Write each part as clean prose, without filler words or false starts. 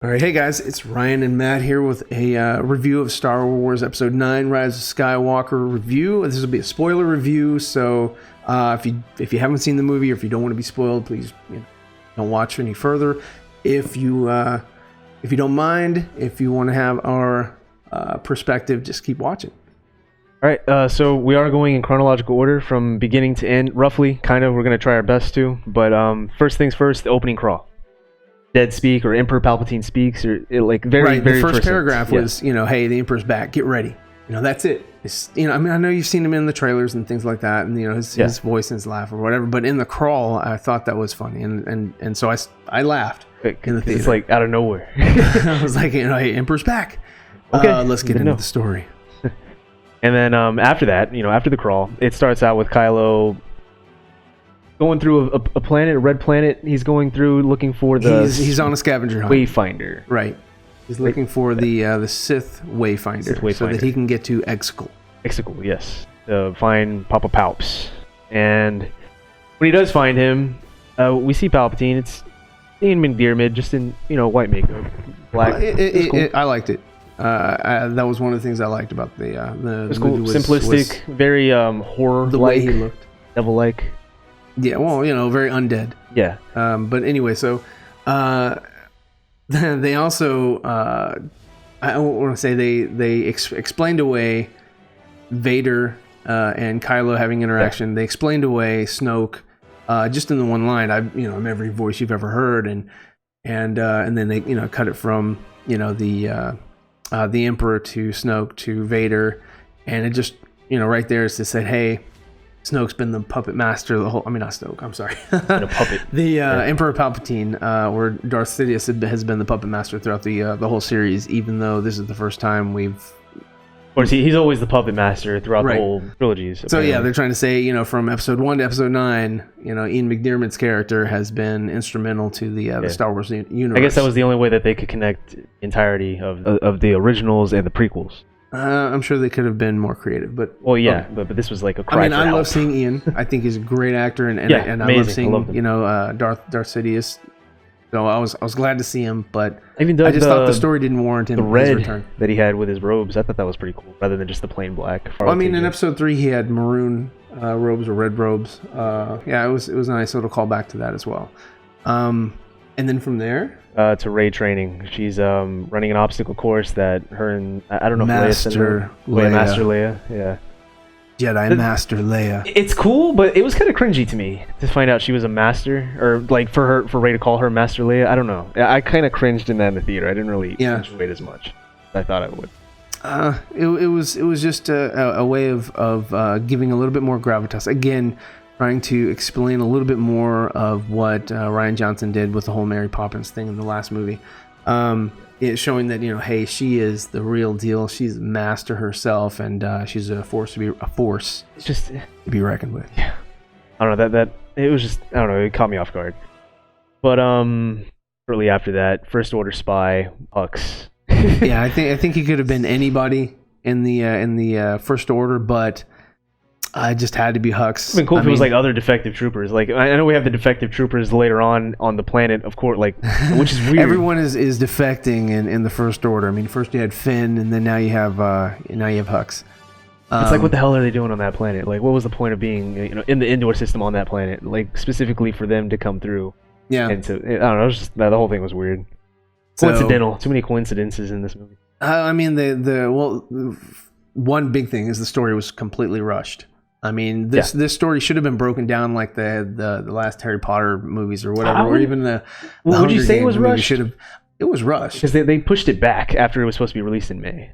All right, hey guys, it's Ryan and Matt here with a review of Star Wars Episode 9: Rise of Skywalker review. This will be a spoiler review, so if you haven't seen the movie or if you don't want to be spoiled, please don't watch any further. If you don't mind, if you want to have our perspective, just keep watching. All right, so we are going in chronological order from beginning to end, roughly, kind of. We're going to try our best to, but first things first, the opening crawl. Dead speak, or Emperor Palpatine speaks, or very The first paragraph was, hey, the Emperor's back, get ready. That's it. It's, I know you've seen him in the trailers and things like that, and his voice and his laugh or whatever. But in the crawl, I thought that was funny, and so I laughed in the theater. It's like out of nowhere. I was like, hey, Emperor's back. Okay, let's get into the story. And then after that, after the crawl, it starts out with Kylo going through a planet, a red planet. He's going through looking for the... He's on a scavenger hunt. Wayfinder. Right. He's looking for the Sith Wayfinder, so that he can get to Exegol. Exegol, yes. To find Papa Palps. And when he does find him, we see Palpatine. It's Ian McDiarmid, just in, white makeup. Black. Cool. I liked it. That was one of the things I liked about the cool. movie. Simplistic, very horror-like. The way he looked. Devil-like. Yeah, well, very undead. Yeah. But anyway, so they also, I want to say they explained away Vader and Kylo having interaction. Yeah. They explained away Snoke just in the one line. I'm every voice you've ever heard, and then they cut it from the Emperor to Snoke to Vader, and it just right there is to say, hey, Snoke's been the puppet master of the whole... not Snoke, I'm sorry. Been a puppet. The Emperor Palpatine, or Darth Sidious, has been the puppet master throughout the whole series, even though this is the first time we've... Of course, he's always the puppet master throughout the whole trilogies. So yeah, they're trying to say, from Episode 1 to Episode 9, Ian McDiarmid's character has been instrumental to the Star Wars universe. I guess that was the only way that they could connect the entirety of the originals and the prequels. I'm sure they could have been more creative, but... Well, yeah, but this was like a cry for help. I love seeing Ian. I think he's a great actor, and I love seeing, Darth Sidious. So I was glad to see him, but I just thought the story didn't warrant him the red his return. That he had with his robes. I thought that was pretty cool, rather than just the plain black. Well, in Episode 3, he had maroon robes or red robes. It was a nice little callback to that as well. And then from there... to Rey training. She's running an obstacle course that her and... I don't know if Master Leia. Master Leia, yeah. Jedi Master Leia. It's cool, but it was kind of cringy to me to find out she was a master, or for Rey to call her Master Leia. I don't know. I kind of cringed in that in the theater. I didn't really enjoy it as much as I thought I would. It was just a way of giving a little bit more gravitas. Again, trying to explain a little bit more of what Rian Johnson did with the whole Mary Poppins thing in the last movie. It's showing that, hey, she is the real deal. She's a master herself, and she's a force to be reckoned with. Yeah. I don't know, that it was just, I don't know, it caught me off guard. But shortly after that, First Order spy, Hux. Yeah, I think he could have been anybody in the First Order, but I just had to be Hux. It'd been cool if it was like other defective troopers. Like, I know we have the defective troopers later on the planet, of course, which is weird. Everyone is defecting in the First Order. First you had Finn, and then now you have Hux. It's like, what the hell are they doing on that planet? Like, what was the point of being in the Endor system on that planet? Like, specifically for them to come through. Yeah. And I don't know. It was just, the whole thing was weird. Coincidental. Too many coincidences in this movie. One big thing is the story was completely rushed. This story should have been broken down like the last Harry Potter movies or whatever, or even the would you say it was rushed? It was rushed because they pushed it back after it was supposed to be released in May.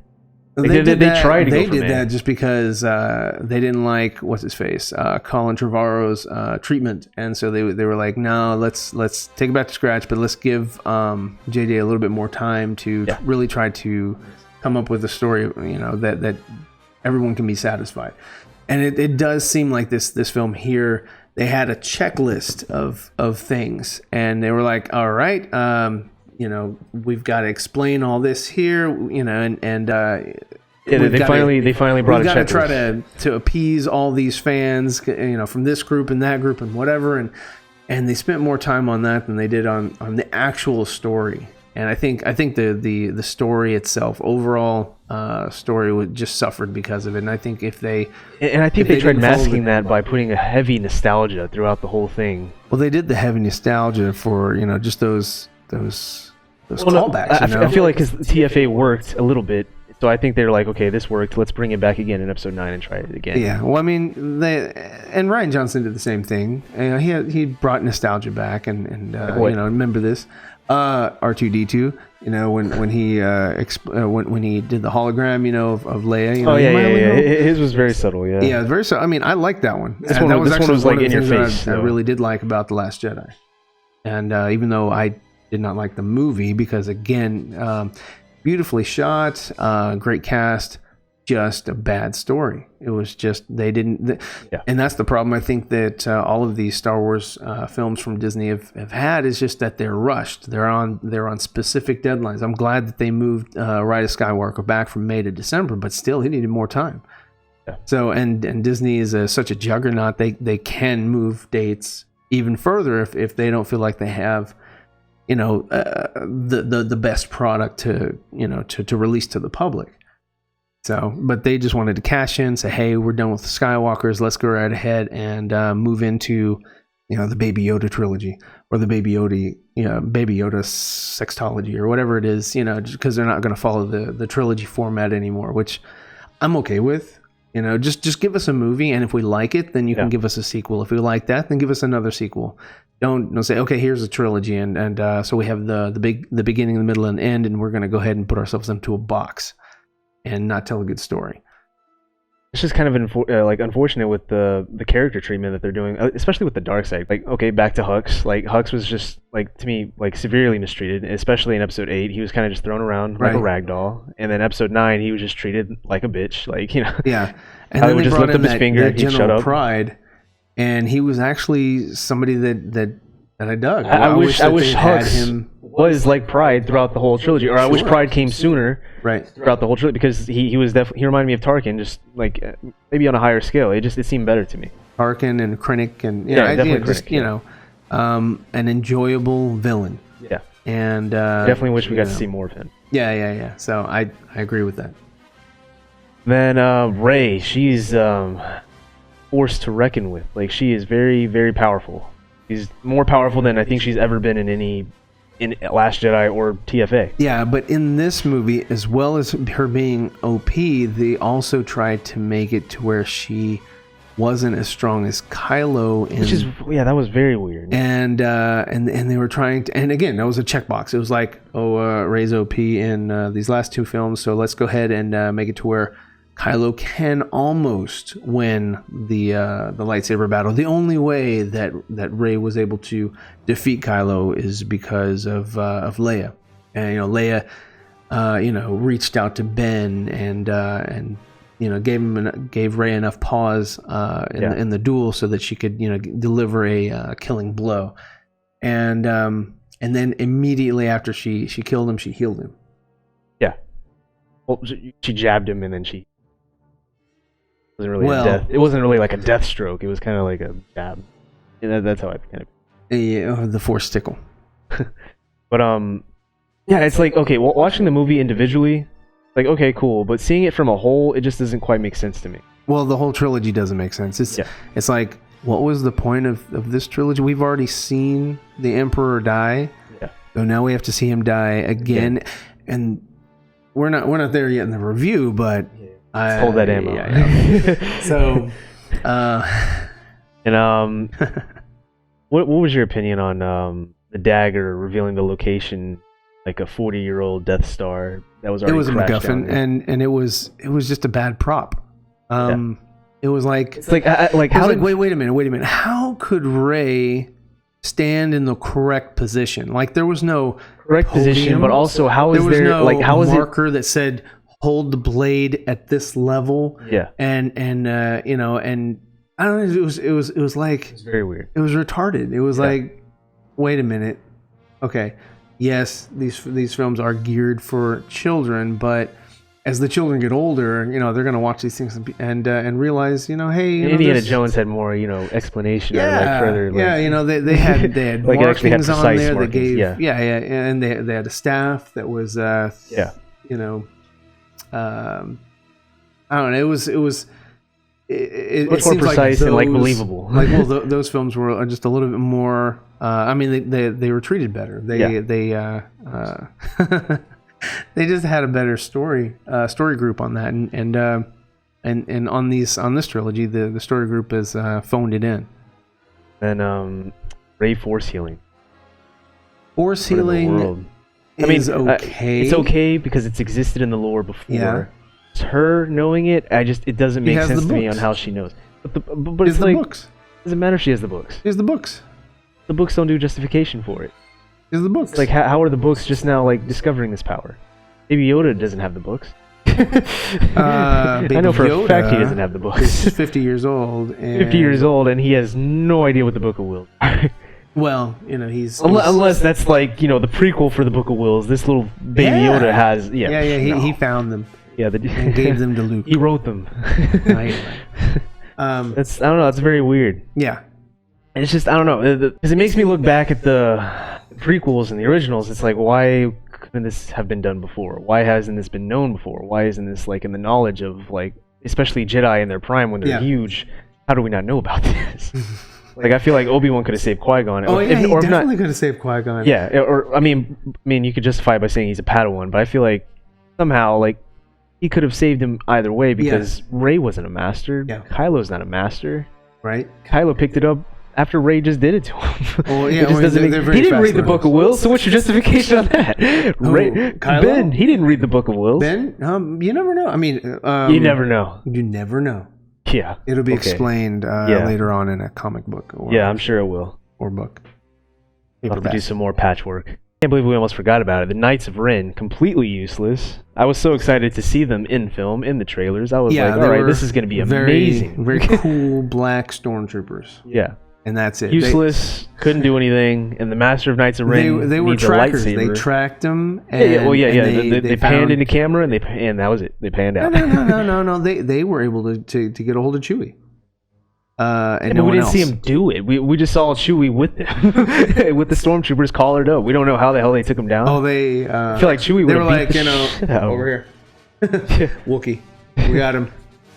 They did that just because they didn't like what's his face, Colin Trevorrow's treatment, and so they were like, no, let's take it back to scratch, but let's give JJ a little bit more time to really try to come up with a story, that everyone can be satisfied. And it does seem like this film here, they had a checklist of things, and they were like, all right, we've got to explain all this here, they finally brought a checklist. We've got to try to appease all these fans, from this group and that group and whatever, and they spent more time on that than they did on the actual story. And I think the story itself, overall story, would just suffered because of it. And I think if they tried masking that by putting a heavy nostalgia throughout the whole thing. Well, they did the heavy nostalgia for just those callbacks. I feel like because TFA worked a little bit, so I think they're like, okay, this worked. Let's bring it back again in episode 9 and try it again. Yeah, well, I mean, and Rian Johnson did the same thing. He brought nostalgia back, and remember this. R2D2, when he did the hologram, of Leia. His was very subtle. Yeah, very subtle. I mean, I liked that one. This one was like in your face. I really did like about The Last Jedi, and even though I did not like the movie because, again, beautifully shot, great cast, just a bad story. It was just and that's the problem. I think that all of these Star Wars films from Disney have had is just that they're rushed. They're on specific deadlines. I'm glad that they moved Rise of Skywalker back from May to December, but still, he needed more time. Yeah. So and Disney is such a juggernaut. They can move dates even further if they don't feel like they have the best product to release to the public. So, but they just wanted to cash in, say, hey, we're done with the Skywalkers. Let's go right ahead and move into, the Baby Yoda trilogy or the Baby Yoda sextology or whatever it is, because they're not going to follow the trilogy format anymore, which I'm okay with. Just give us a movie, and if we like it, then you can give us a sequel. If we like that, then give us another sequel. Don't say, okay, here's a trilogy, and so we have the beginning, the middle, and end, and we're going to go ahead and put ourselves into a box and not tell a good story. It's just kind of unfortunate with the character treatment that they're doing, especially with the dark side. Like, okay, back to Hux. Like, Hux was just, to me, severely mistreated, especially in episode 8. He was kind of just thrown around like a rag doll. And then episode 9, he was just treated like a bitch. Yeah. And then they just lift up his finger, he'd shut up. Pride, and he was actually somebody that I dug. I wish Hux was like Pride throughout the whole trilogy, or I wish Pride came sooner throughout the whole trilogy, because he was definitely, he reminded me of Tarkin, just maybe on a higher scale. It seemed better to me. Tarkin and Krennic and an enjoyable villain. Yeah, and definitely wish we got to see more of him. Yeah. So I agree with that. Then Rey, she's forced to reckon with. She is very, very powerful. She's more powerful than I think she's ever been in Last Jedi or TFA. Yeah, but in this movie, as well as her being OP, they also tried to make it to where she wasn't as strong as Kylo. That was very weird. And they were trying to, and again, that was a checkbox. It was like, Rey's OP in these last 2 films, so let's go ahead and make it to where Kylo can almost win the lightsaber battle. The only way that Rey was able to defeat Kylo is because of Leia. And Leia, reached out to Ben and gave Rey enough pause in the duel so that she could deliver a killing blow. And then immediately after she killed him, she healed him. Yeah. Well, she jabbed him and then she. It wasn't really like a death stroke. It was kind of like a jab. That's how I kind of. Yeah, the Force tickle. But it's like, okay, well, watching the movie individually, okay, cool, but seeing it from a whole, it just doesn't quite make sense to me. Well, the whole trilogy doesn't make sense. It's like, what was the point of this trilogy? We've already seen the Emperor die. Yeah. So now we have to see him die again, and we're not there yet in the review, but. Hold that ammo. Yeah. So, and what was your opinion on the dagger revealing the location, like a 40-year-old Death Star that was already crashed down? and it was just a bad prop. It was like it's like wait a minute. How could Rey stand in the correct position? There was no correct position, but also how is there no how is marker that said hold the blade at this level. Yeah. And I don't know, it was like, it was very weird. It was retarded. It was like, wait a minute. Okay. Yes, these films are geared for children, but as the children get older, they're going to watch these things and realize, hey, Indiana Jones had more, explanation. Yeah, or further, they had like markings had on there. Markings, they gave, and they had a staff that was, I don't know. It was much more precise and believable. Those films were just a little bit more. They were treated better. They just had a better story group on that, and on this trilogy, the story group has phoned it in. And Rey force healing. Force healing. Is okay. It's okay because it's existed in the lore before. Yeah. It's her knowing it. It doesn't make sense to me on how she knows. But it's like, books. Doesn't matter if she has the books. Here's the books. The books don't do justification for it. Here's the books. It's like, how are the books just now discovering this power? Baby Yoda doesn't have the books. I know for a fact he doesn't have the books. He's 50 years old. 50 years old, and he has no idea what the Book of Wills are. Well, he's unless that's the prequel for the Book of Wills. This little baby Yoda has he found them. Yeah, and gave them to Luke. He wrote them. That's I don't know. It's very weird. Yeah, it's just I don't know because it makes me look back at the prequels and the originals. It's like, why couldn't this have been done before? Why hasn't this been known before? Why isn't this in the knowledge of especially Jedi in their prime when they're huge? How do we not know about this? I feel like Obi-Wan could have saved Qui-Gon. He definitely could have saved Qui-Gon. Yeah, or I mean, you could justify it by saying he's a Padawan, but I feel like somehow he could have saved him either way because Rey wasn't a master. Yeah. Kylo's not a master. Right. Kylo picked it up after Rey just did it to him. Well, yeah, he didn't read the Book of Wills, so what's your justification on that? Kylo? Ben, he didn't read the Book of Wills. Ben, you never know. I mean, you never know. You never know. Yeah. It'll be explained later on in a comic book. I'm sure it will. Or book. We'll have to do some more patchwork. Can't believe we almost forgot about it. The Knights of Ren, completely useless. I was so excited to see them in film, in the trailers. I was all right, this is going to be amazing. Very cool black stormtroopers. Yeah. And that's it. Useless, couldn't do anything, and the Master of Knights of Ren they were trackers. They tracked them. And, they panned into camera, and that was it. They panned out. No. They were able to get a hold of Chewie. And we didn't see him do it. We just saw Chewie with them, with the stormtroopers collared up. We don't know how the hell they took him down. Oh, I feel like Chewie. They were like, over here, Wookiee. We got him.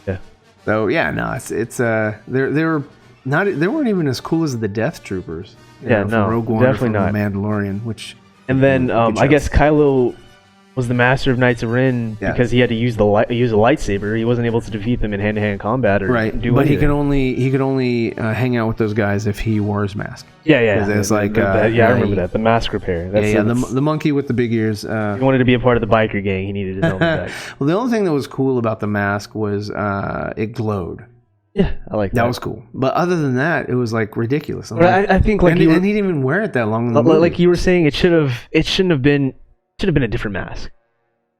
Yeah. So it's they weren't even as cool as the Death Troopers. From Rogue One, definitely not. Mandalorian, which. And then I guess Kylo was the Master of Knights of Ren because he had to use a lightsaber. He wasn't able to defeat them in hand-to-hand combat or do anything. But he could only hang out with those guys if he wore his mask. Yeah. It's I remember that. The mask repair. The monkey with the big ears. He wanted to be a part of the biker gang. He needed his helmet back. Well, the only thing that was cool about the mask was it glowed. Yeah, I like that. That was cool. But other than that, it was ridiculous. I think and he didn't even wear it that long in the movie. Like you were saying, it should have been a different mask.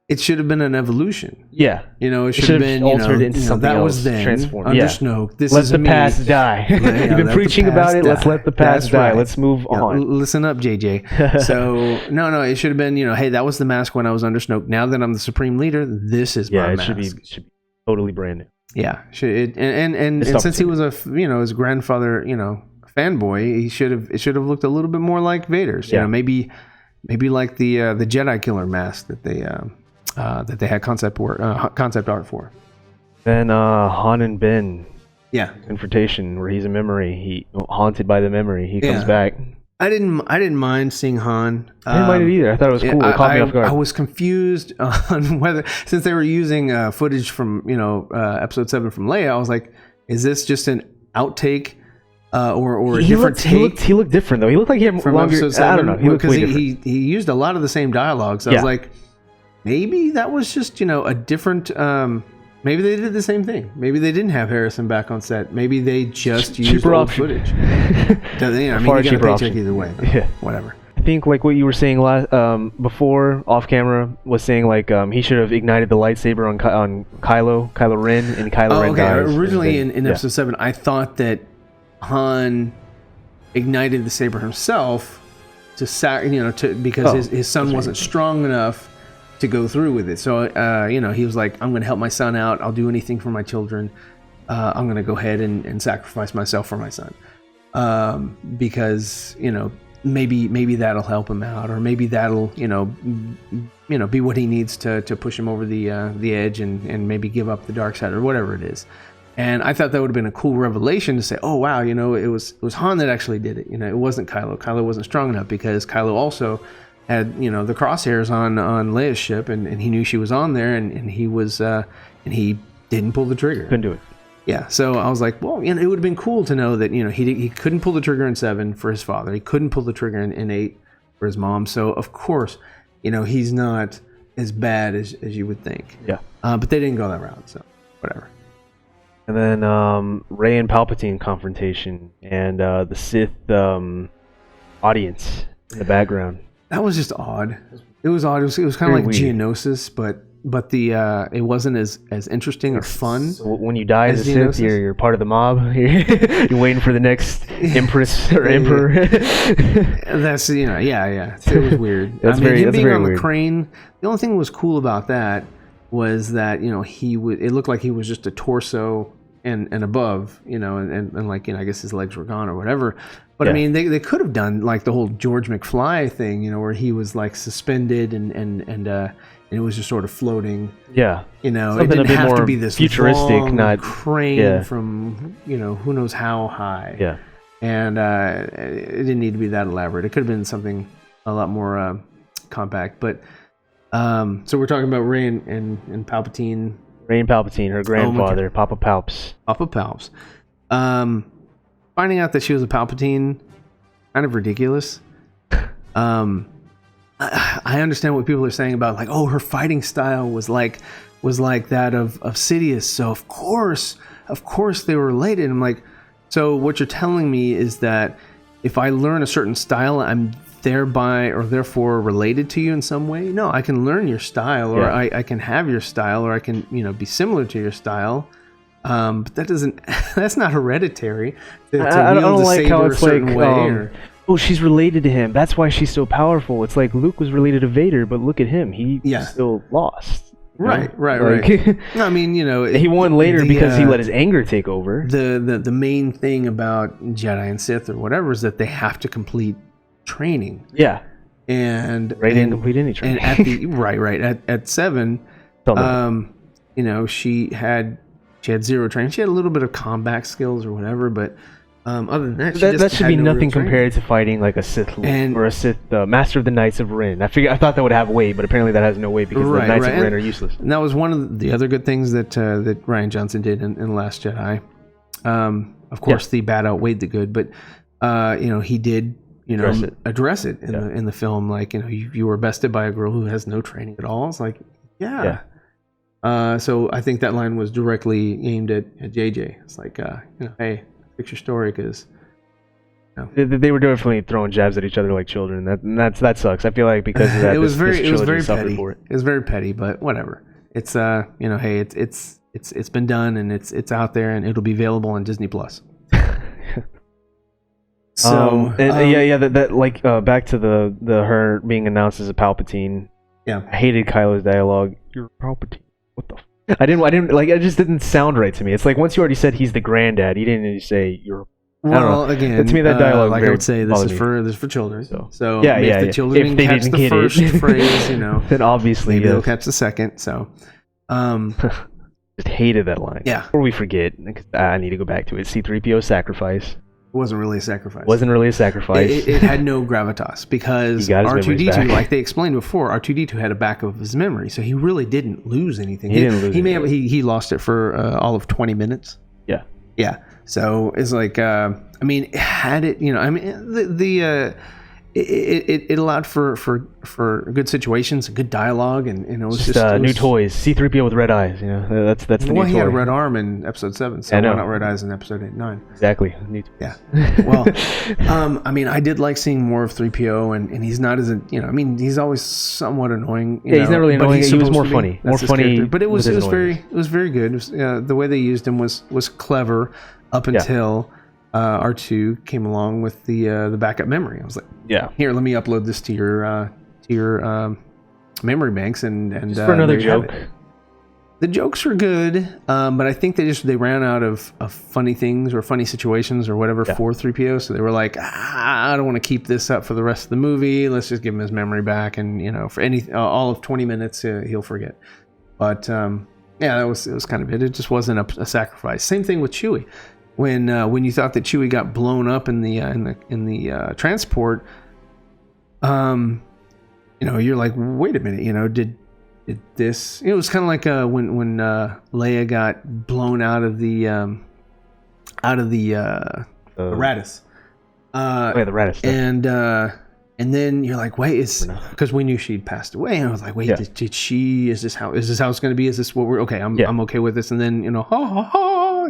It should have been an evolution. Yeah. It should have been altered into something that else. Was then Transformed. Under Snoke. Let the past die. You've been preaching about it. Let's let the past die. Let's move on. Listen up, JJ. So no, it should have been. Hey, that was the mask when I was under Snoke. Now that I'm the supreme leader, this is my mask. Yeah, it should be totally brand new. Yeah, and since he was his grandfather, fanboy, it should have looked a little bit more like Vader's. Maybe like the Jedi killer mask that they had concept art for. Then Han and Ben. Yeah. Confrontation where he's a memory. He haunted by the memory. He comes back. I didn't mind seeing Han. I didn't mind it either. I thought it was cool. It caught me off guard. I was confused on whether, since they were using footage from Episode 7 from Leia, I was like, is this just an outtake or a different take? He looked different though. He looked like he had from longer. Episode 7, I don't know. He looked way different. He used a lot of the same dialogue. So I was like, maybe that was just a different. Maybe they did the same thing. Maybe they didn't have Harrison back on set. Maybe they just used old footage. You got a paycheck either way. Whatever. I think like what you were saying before off camera was saying he should have ignited the lightsaber on Kylo Ren, and Kylo Ren dies. Originally in Episode 7, I thought that Han ignited the saber himself because his son wasn't strong enough to go through with it. So he was like, I'm going to help my son out. I'll do anything for my children. I'm going to go ahead and sacrifice myself for my son, because maybe that'll help him out, or maybe that'll be what he needs to push him over the edge and maybe give up the dark side or whatever it is. And I thought that would have been a cool revelation to say, oh wow, it was Han that actually did it. It wasn't Kylo. Kylo wasn't strong enough, because Kylo also had the crosshairs on Leia's ship, and he knew she was on there, and he was and he didn't pull the trigger. Couldn't do it. Yeah, so I was like, well, it would have been cool to know that he couldn't pull the trigger in 7 for his father. He couldn't pull the trigger in 8 for his mom. So of course, he's not as bad as you would think. Yeah. But they didn't go that route, so whatever. And then Rey and Palpatine confrontation, and the Sith audience in the background. That was just odd. It was odd. It was kind of like weird. Geonosis, but the it wasn't as interesting or fun. So when you die as a Sith, you're part of the mob. You're waiting for the next Empress or Emperor. That's yeah. It was weird. Him being on the crane. The only thing that was cool about that was that it looked like he was just a torso and above, and like I guess his legs were gone or whatever. But I mean, they could have done like the whole George McFly thing, where he was like suspended and it was just sort of floating. Yeah. It didn't have to be this futuristic, long not crane from who knows how high. Yeah. And it didn't need to be that elaborate. It could have been something a lot more compact. But so we're talking about Rey and Palpatine. Rey and Palpatine, her grandfather, Papa Palps. Papa Palps. Finding out that she was a Palpatine, kind of ridiculous. I understand what people are saying about like, oh, her fighting style was like that of Sidious, so of course they were related. I'm like, so what you're telling me is that if I learn a certain style, I'm thereby or therefore related to you in some way? No, I can learn your style, or I can have your style, or I can be similar to your style. But that's not hereditary. I don't like how it's like, oh, she's related to him. That's why she's so powerful. It's like Luke was related to Vader, but look at him. He still lost. Right. No, I mean, he won later because he let his anger take over. The main thing about Jedi and Sith or whatever is that they have to complete training. Yeah. And Rey didn't complete any training. And at 7, she had 0 training. She had a little bit of combat skills or whatever, but other than that, that should be nothing compared to fighting like a Sith Lord or a Sith Master of the Knights of Ren. I thought that would have weight, but apparently that has no weight because the Knights of Ren are useless. And that was one of the other good things that Rian Johnson did in The Last Jedi. Of course, the bad outweighed the good, but he did address it in the film. Like you were bested by a girl who has no training at all. It's like so I think that line was directly aimed at JJ. It's like hey, fix your story, because they were definitely throwing jabs at each other like children. That sucks. I feel like because of that, it was very petty. For it. It was very petty, but whatever. It's hey, it's been done, and it's out there, and it'll be available on Disney Plus. So back to the her being announced as a Palpatine. Yeah, I hated Kylo's dialogue. You're a Palpatine. What the? I didn't like. It just didn't sound right to me. It's like once you already said he's the granddad, you didn't need to say you're. Well, again, to me that dialogue. Like I would say, this is for children. So if the children catch the first phrase, then obviously maybe they'll catch the second. So, just hated that line. Yeah. Before we forget, I need to go back to it. C-3PO sacrifice. It wasn't really a sacrifice. It had no gravitas because R2-D2, like they explained before, R2-D2 had a backup of his memory, so he really didn't lose anything. He lost it for all of 20 minutes. Yeah. Yeah. So it's like, had it, it allowed for good situations, good dialogue, and it was just new toys. C-3PO with red eyes. That's the new toy. Well, he had a red arm in Episode 7, so why not red eyes in Episode 8 and 9? Exactly. Yeah. Well, I did like seeing more of 3PO, and he's not as he's always somewhat annoying. He's not really annoying. He was more funny. But it was very good. The way they used him was clever up until. R2 came along with the backup memory. I was like, here, let me upload this to your memory banks, and just for another joke. The jokes were good, but I think they ran out of funny things or funny situations or whatever for 3PO. So they were like, I don't want to keep this up for the rest of the movie. Let's just give him his memory back, and for all of 20 minutes he'll forget. But it was kind of it. It just wasn't a sacrifice. Same thing with Chewie. When you thought that Chewie got blown up in the transport, you're like, wait a minute, did this? It was kind of like when Leia got blown out of the Raddus. The Raddus. And then you're like, wait, because we knew she'd passed away, and I was like, wait, did she? Is this how it's going to be? Is this what we're okay? I'm okay with this. And then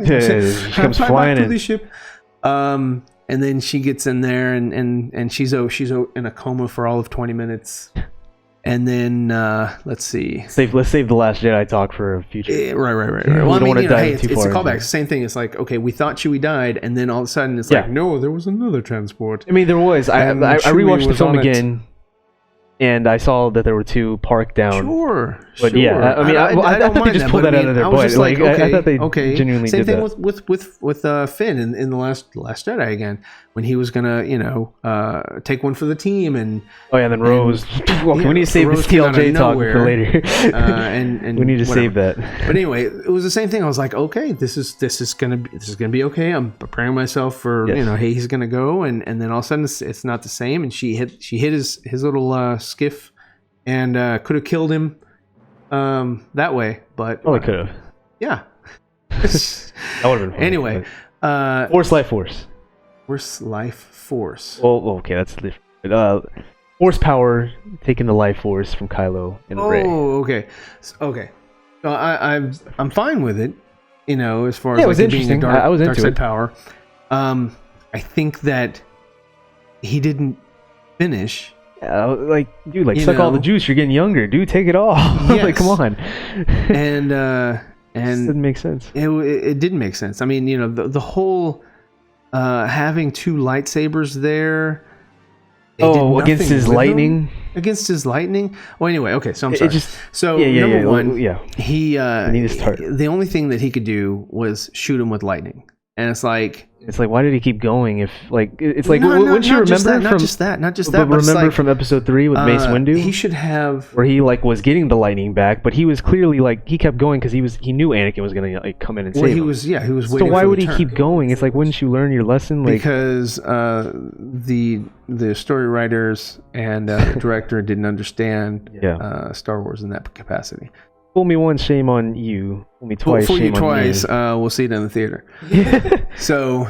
she comes flying in the ship. And then she gets in there, and she's in a coma for all of 20 minutes. And then let's see. Let's save the Last Jedi talk for a future. Right. Well, I mean, it's a callback. Same thing. It's like, okay, we thought Chewie died, and then all of a sudden it's like, no, there was another transport. I mean, there was. I rewatched the film again, and I saw that there were two parked down. Sure. But yeah, I mean, I thought they just pulled that out of their butt. Like, I thought they genuinely Same did thing with Finn in the last Jedi again, when he was gonna take one for the team, and then Rose. We need to save this TLJ talk for later. and we need to save that. But anyway, it was the same thing. I was like, okay, this is gonna be okay. I'm preparing myself for hey, he's gonna go, and then all of a sudden it's not the same, and she hit his little skiff, and could have killed him that way, but it could have. Yeah. That would have been fun. Anyway, Force Life Force. Force Life Force. Well, okay, that's different. Force power taking the life force from Kylo and Rey. Oh, okay. So I'm fine with it. As far as it was interesting. Being a I was into dark side it. Power. I think that he didn't finish. Dude, suck all the juice. You're getting younger, dude. Take it all. Yes. Come on. And it didn't make sense. It didn't make sense. I mean, the whole having two lightsabers there. Against his lightning. Against his lightning. Well, anyway, okay. So I'm sorry. Number one, he need to start. The only thing that he could do was shoot him with lightning, and it's like, why did he keep going? If wouldn't you remember not just that? But remember from episode 3 with Mace Windu, he should have, where he was getting the lightning back, but he was clearly he kept going because he knew Anakin was gonna come in and save him. He was waiting. So why would he keep going? It's like, wouldn't you learn your lesson? Because the story writers and the director didn't understand Star Wars in that capacity. Fool me once, shame on you. Fool me twice, shame on me. We'll see it in the theater. So,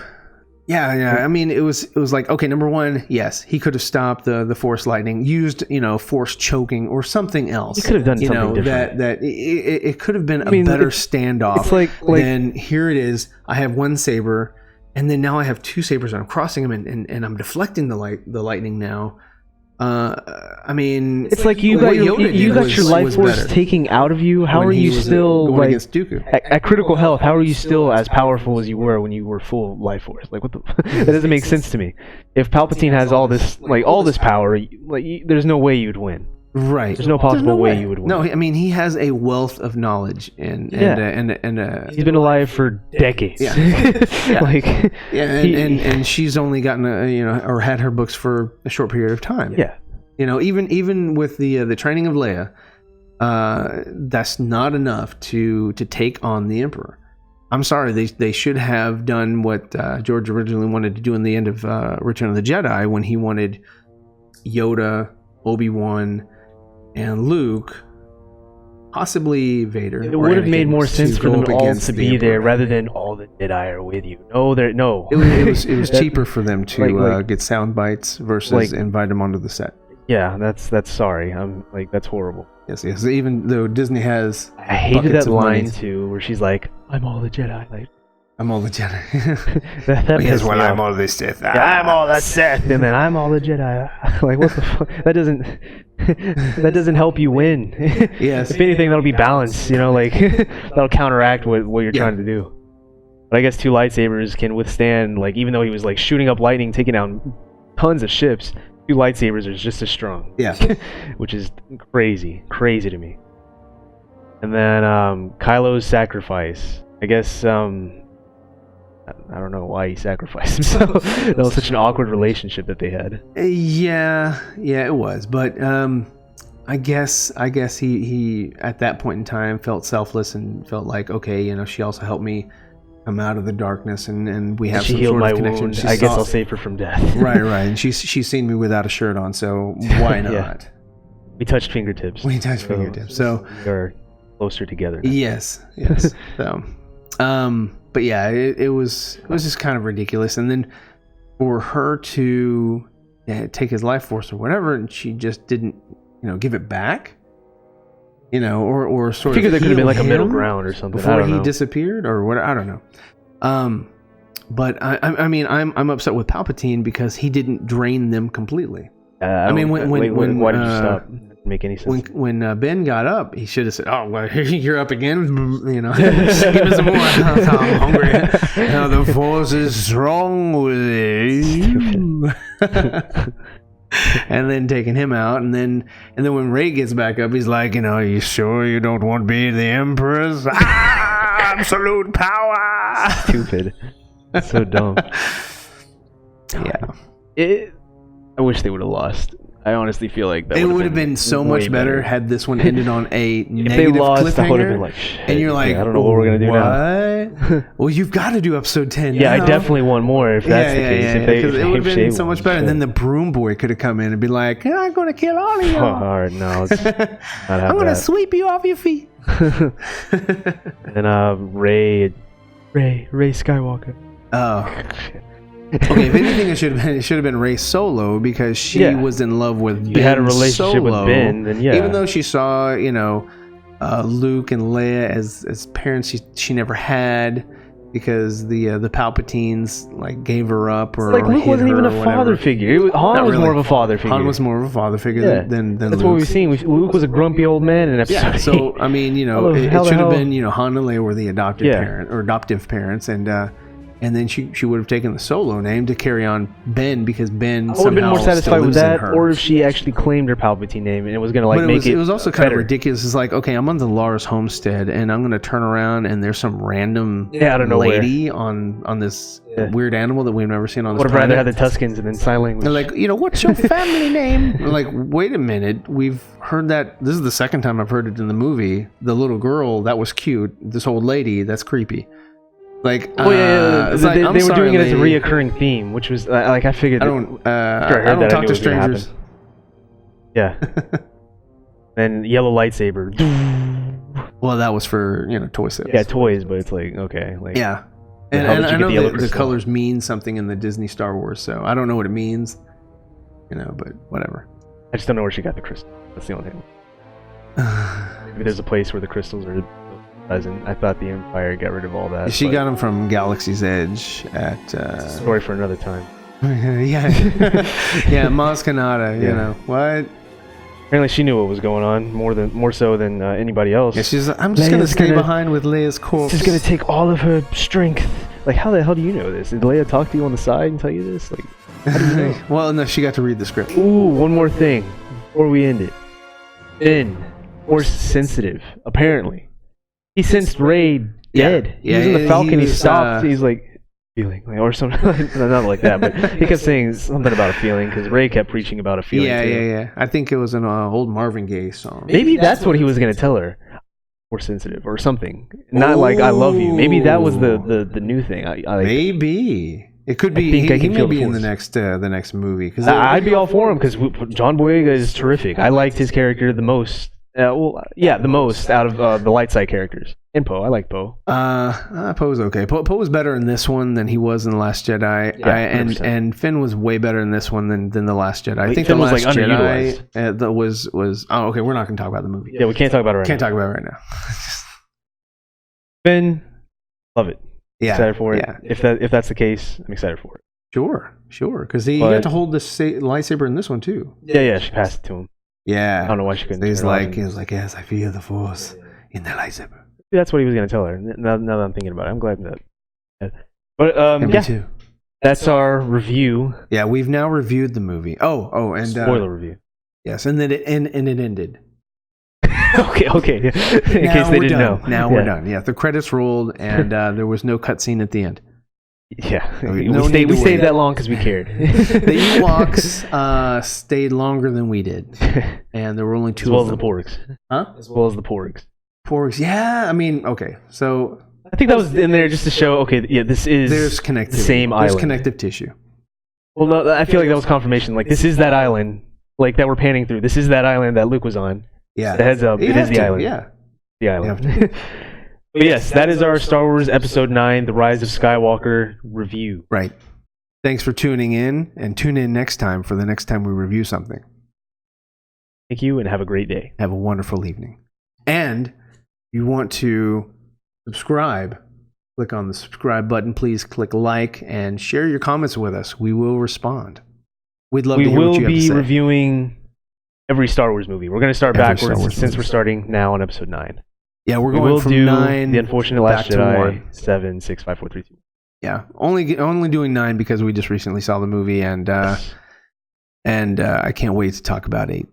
I mean, it was like, okay, number one, yes, he could have stopped the Force lightning, used Force choking or something else. He could have done something different. That it could have been a better standoff. It's then here it is. I have one saber, and then now I have two sabers, and I'm crossing them, and I'm deflecting the lightning now. I mean, it's like you got your life force taking out of you. How are you still going against Dooku at critical health? How are you still as powerful as you were when you were full life force? Like, what the? That doesn't make sense to me. If Palpatine has all this power, there's no way you'd win. Right. There's no possible way you would win. No, I mean, he has a wealth of knowledge and he's been alive for decades. Yeah. And she's only gotten or had her books for a short period of time. Yeah. Even with the training of Leia, that's not enough to take on the Emperor. I'm sorry, they should have done what George originally wanted to do in the end of Return of the Jedi, when he wanted Yoda, Obi-Wan, and Luke, possibly Vader. It would have made more sense for them all to be there rather than all the Jedi are with you. No. It was cheaper for them to get sound bites versus invite them onto the set. Yeah, that's sorry. I'm that's horrible. Yes. Even though Disney has, I hated that line too, where she's like, "I'm all the Jedi." I'm all the Jedi. Yes, well, I'm all the Sith. I'm all the Sith, and then I'm all the Jedi. What the fuck? That doesn't help you win. Yes. If anything, that'll be balanced. That'll counteract what you're trying to do. But I guess two lightsabers can withstand. Even though he was shooting up lightning, taking down tons of ships, 2 lightsabers are just as strong. Yeah. Which is crazy to me. And then Kylo's sacrifice. I guess I don't know why he sacrificed himself. That was such an awkward relationship that they had. Yeah, it was. But I guess he at that point in time felt selfless and felt like, okay, you know, she also helped me come out of the darkness, and we have some sort of connection. Wound. I guess I'll save her from death. Right. And she's seen me without a shirt on, so why not? Yeah. We touched fingertips. So we are closer together now. Yes. So, but yeah, it was just kind of ridiculous, and then for her to take his life force or whatever, and she just didn't, you know, give it back, you know, or sort of. I figured there could have been like a middle ground or something before he disappeared, or what? I don't know. But I mean, I'm upset with Palpatine because he didn't drain them completely. I mean, when why did you stop? Make any sense? When Ben got up, he should have said, "Oh, well, you're up again." You know, give me some more. I'm hungry. Now the Force is strong with you. And then taking him out, and then when Rey gets back up, he's like, you know, are you sure you don't want to be the Empress? Absolute power. Stupid. That's so dumb. Yeah. I wish they would have lost. I honestly feel like that it would have been so much better had this one ended on a negative cliffhanger. I would have been like, shit, and you're like, I don't know what we're gonna do now. Well, you've got to do episode 10. Yeah, I definitely want more if that's the case. Because it would have been so much better. And then the broom boy could have come in and be like, I'm going to kill all of you. All right, no, I'm going to sweep you off your feet. And Rey Skywalker. Oh. Okay, if anything, it should have been Rey Solo, because she was in love with Ben. She had a relationship Solo, with Ben, then even though she saw, you know, Luke and Leia as parents she never had, because the Palpatines like gave her up, or like Luke wasn't even a father figure. Han was more of a father figure. Han was more of a father figure than that's Luke. what we've seen. Luke was a grumpy old man in episode 8. So I mean, you know, it should have been, you know, Han and Leia were the adopted parent or adoptive parents, and then she would have taken the Solo name to carry on Ben, because Ben somehow would have been more satisfied with that, her. or if she actually claimed her Palpatine name and it was going to make it. It was also kind of ridiculous. It's like, okay, I'm on the Lars homestead, and I'm going to turn around and there's some random lady on this weird animal that we've never seen on this planet. Would have rather had the Tuskens and then sign language. They're like, you know, what's your family name? I'm like, wait a minute, we've heard that. This is the second time I've heard it in the movie. The little girl, that was cute. This old lady, that's creepy. Like, they were doing it as a reoccurring theme, which was like, I figured. I don't talk to strangers. Yeah. Then yellow lightsaber. Well, that was for, you know, toy sales. Yeah, toys, but it's like, okay, like, yeah. And I know the colors mean something in the Disney Star Wars, so I don't know what it means, you know, but whatever. I just don't know where she got the crystal. That's the only thing. Maybe there's a place where the crystals are. I thought the Empire got rid of all that. She got them from Galaxy's Edge at... story for another time. Yeah, Maz Kanata, you know. What? Apparently she knew what was going on, more so than anybody else. Yeah, she's like, I'm just going to stay behind with Leia's corpse. She's going to take all of her strength. Like, how the hell do you know this? Did Leia talk to you on the side and tell you this? Like, how do you know? Well, no, she got to read the script. Ooh, one more thing before we end it. Ben, Force sensitive, apparently. He sensed Rey dead. He was in the Falcon. He stopped. He's like, feeling, or something. Not like that, but he kept saying something about a feeling, because Rey kept preaching about a feeling. Yeah. I think it was an old Marvin Gaye song. Maybe that's what he was going to tell her. More sensitive or something. Not like I love you. Maybe that was the new thing. Maybe it could be. He may be in the next movie. Because I'd be all for him, because John Boyega is terrific. I liked his character the most. The most out of the light side characters. And Poe, I like Poe. Poe's okay. Poe was better in this one than he was in The Last Jedi. And Finn was way better in this one than The Last Jedi. I think Finn The Last Jedi that was. Oh, okay. We're not going to talk about the movie. Yeah, we can't talk about it right now. Can't talk about it right now. Finn, love it. Yeah, excited for it. Yeah. If that's the case, I'm excited for it. Sure. Because he got to hold the lightsaber in this one too. Yeah. She passed it to him. Yeah. I don't know why she couldn't. He was like, yes, I feel the Force in the lightsaber. That's what he was going to tell her. Now that I'm thinking about it, I'm glad that. But me too. That's our review. Yeah, we've now reviewed the movie. And spoiler review. Yes, and then it ended. okay. In case they didn't know. Now we're done. Yeah, the credits rolled, and there was no cutscene at the end. Yeah, we stayed that long because we cared. The Ewoks stayed longer than we did, and there were only two. As well as the Porgs. Huh? As well as the Porgs. Porgs, yeah. I mean, okay, so I think that was in there just to show. Okay, yeah, this is there's connectivity. The same island. There's connective tissue. Well, no, I feel like that was confirmation. Like this is that island, like that we're panning through. This is that island that Luke was on. Yeah, the heads up. It is the island. Yeah, the island. But yes, that is our Star Wars Episode 9, The Rise of Skywalker review. Right. Thanks for tuning in, and tune in next time for the next time we review something. Thank you, and have a great day. Have a wonderful evening. And if you want to subscribe, click on the subscribe button. Please click like and share your comments with us. We will respond. We'd love to hear what you have to say. We will be reviewing every Star Wars movie. We're going to start backwards since we're starting now on Episode 9. Yeah, we're going from 9 The Unfortunate Last Jedi, 1. 7, 6, 5, 4, 3, 2. Yeah, only doing 9 because we just recently saw the movie, and I can't wait to talk about 8.